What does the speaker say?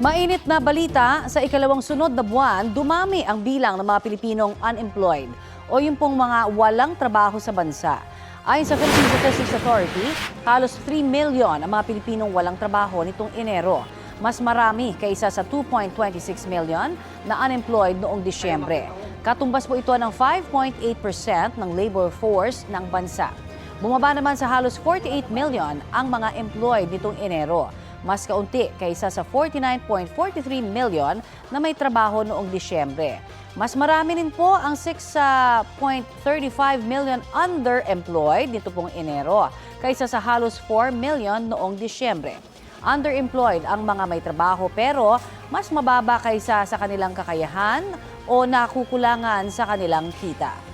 Mainit na balita, sa ikalawang sunod na buwan, dumami ang bilang ng mga Pilipinong unemployed o yung pong mga walang trabaho sa bansa. Ayon sa Philippine Statistics Authority, halos 3 million ang mga Pilipinong walang trabaho nitong Enero. Mas marami kaysa sa 2.26 million na unemployed noong Disyembre. Katumbas po ito ng 5.8% ng labor force ng bansa. Bumaba naman sa halos 48 million ang mga employed nitong Enero. Mas kaunti kaysa sa 49.43 million na may trabaho noong Disyembre. Mas marami rin po ang 6.35 million underemployed nito pong Enero kaysa sa halos 4 million noong Disyembre. Underemployed ang mga may trabaho pero mas mababa kaysa sa kanilang kakayahan o nakukulangan sa kanilang kita.